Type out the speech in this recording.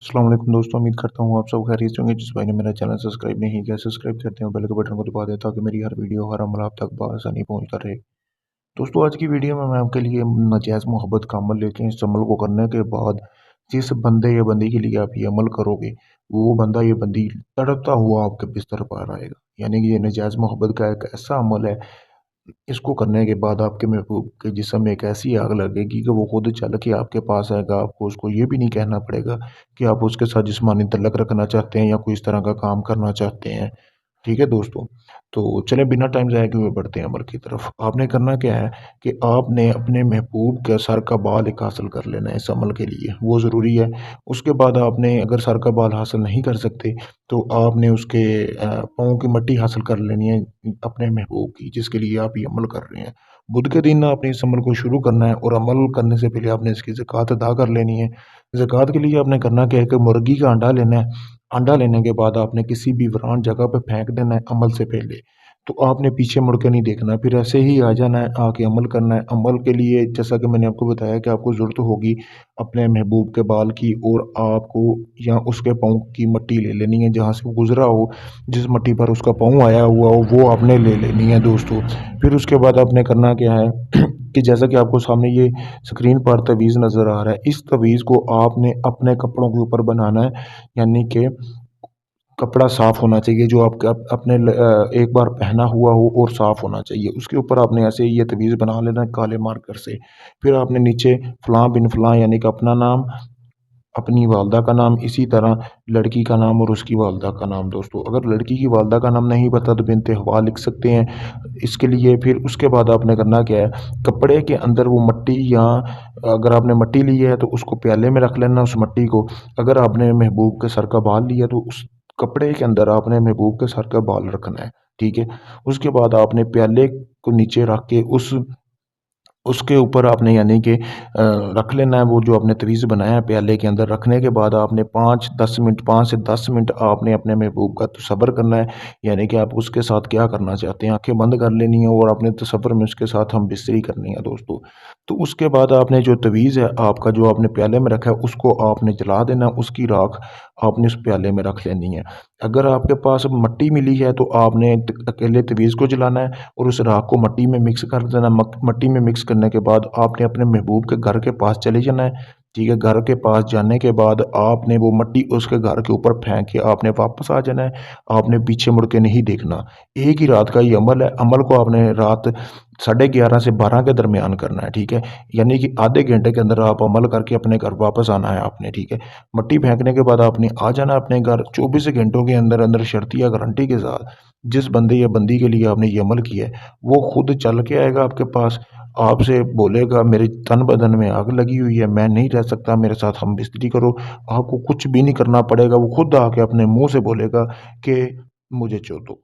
अस्सलाम वालेकुम दोस्तों, उम्मीद करता हूँ आप सब खैरियत से होंगे। जिस भाई ने मेरा चैनल सब्सक्राइब नहीं किया, सब्सक्राइब करते हैं, बेल के बटन को दबा दें ताकि मेरी हर वीडियो, हर अमल आप तक बआसानी पहुँचता रहे। दोस्तों, आज की वीडियो में मैं आपके लिए नाजायज़ मोहब्बत का अमल लेके इस अमल को करने के बाद जिस बंदे या बंदी के लिए आप ये अमल करोगे, वो बंदा या बंदी तड़पता हुआ आपके बिस्तर पर आएगा। यानी कि ये नाजायज़ मोहब्बत का एक ऐसा अमल है, इसको करने के बाद आपके महबूब के जिस्म में एक ऐसी आग लगेगी कि वो खुद चल के आपके पास आएगा। आपको उसको ये भी नहीं कहना पड़ेगा कि आप उसके साथ जिस्मानी तल्लक रखना चाहते हैं या कोई इस तरह का काम करना चाहते हैं। ठीक है दोस्तों, तो चलें बिना टाइम ज़ाया किए हुए बढ़ते हैं अमल की तरफ। आपने करना क्या है कि आपने अपने महबूब के सर का बाल एक हासिल कर लेना है इस अमल के लिए, वो ज़रूरी है। उसके बाद आपने अगर सर का बाल हासिल नहीं कर सकते, तो आपने उसके पाँव की मट्टी हासिल कर लेनी है अपने महबूब की, जिसके लिए आप ये अमल कर रहे हैं। बुध के दिन आपने इस अमल को शुरू करना है और अमल करने से पहले आपने इसकी ज़कात अदा कर लेनी है। ज़कात के लिए आपने करना क्या है कि मुर्गी का अंडा लेना है। अंडा लेने के बाद आपने किसी भी वीरान जगह पे फेंक देना है अमल से पहले। तो आपने पीछे मुड़ के नहीं देखना, फिर ऐसे ही आ जाना है, आके अमल करना है। अमल के लिए जैसा कि मैंने आपको बताया कि आपको ज़रूरत होगी अपने महबूब के बाल की, और आपको या उसके पाँव की मट्टी ले लेनी है जहाँ से वो गुज़रा हो, जिस मट्टी पर उसका पाँव आया हुआ हो वो आपने ले लेनी है दोस्तों। फिर उसके बाद आपने करना क्या है कि जैसा कि आपको सामने ये स्क्रीन पर तवीज़ नज़र आ रहा है, इस तवीज़ को आपने अपने कपड़ों के ऊपर बनाना है। यानी कि कपड़ा साफ़ होना चाहिए जो आपका अपने एक बार पहना हुआ हो और साफ़ होना चाहिए। उसके ऊपर आपने ऐसे ही ये तवीज़ बना लेना है काले मार्कर से। फिर आपने नीचे फ़लाँ बिन फ़लाँ यानी कि अपना नाम, अपनी वालदा का नाम, इसी तरह लड़की का नाम और उसकी वालदा का नाम दोस्तों। अगर लड़की की वालदा का नाम नहीं पता तो बिन्ते हवा लिख सकते हैं इसके लिए। फिर उसके बाद आपने करना क्या है, कपड़े के अंदर वो मट्टी, या अगर आपने मट्टी ली है तो उसको प्याले में रख लेना उस मट्टी को। अगर आपने महबूब के सर का बाल लिया तो उस कपड़े के अंदर आपने महबूब के सर का बाल रखना है, ठीक है। उसके बाद आपने प्याले को नीचे रख के उसके ऊपर आपने यानी कि रख लेना है वो जो आपने तवीज़ बनाया है प्याले के अंदर। रखने के बाद आपने 5-10 मिनट, 5 से 10 मिनट आपने अपने महबूब का तसव्वुर करना है। यानी कि आप उसके साथ क्या करना चाहते हैं, आंखें बंद कर लेनी है और अपने तसव्वुर में उसके साथ हम बिस्तरी करनी है दोस्तों। तो उसके बाद आपने जो तवीज़ है आपका जो आपने प्याले में रखा है उसको आपने जला देना, उसकी राख आपने उस प्याले में रख लेनी है। अगर आपके पास मट्टी मिली है तो आपने अकेले तवीज़ को जलाना है और उस राख को मट्टी में मिक्स कर देना। मट्टी में मिक्स करने के बाद आपने अपने महबूब के घर के पास चले जाना है, ठीक है। घर के पास जाने के बाद आपने वो मट्टी उसके घर के ऊपर फेंक के आपने वापस आ जाना है। आपने पीछे मुड़ के नहीं देखना। एक ही रात का ये अमल है। अमल को आपने रात 11:30 से 12 के दरमियान करना है, ठीक है। यानी कि आधे घंटे के अंदर आप अमल करके अपने घर वापस आना है आपने, ठीक है। मट्टी फेंकने के बाद आपने आ जाना अपने घर 24 घंटों के अंदर अंदर शर्तिया गारंटी के साथ। जिस बंदे या बंदी के लिए आपने ये अमल किया है वो खुद चल के आएगा आपके पास, आपसे बोलेगा मेरे तन बदन में आग लगी हुई है, मैं नहीं रह सकता, मेरे साथ हम बिस्तरी करो। आपको कुछ भी नहीं करना पड़ेगा, वो खुद आके अपने मुंह से बोलेगा कि मुझे चो दो।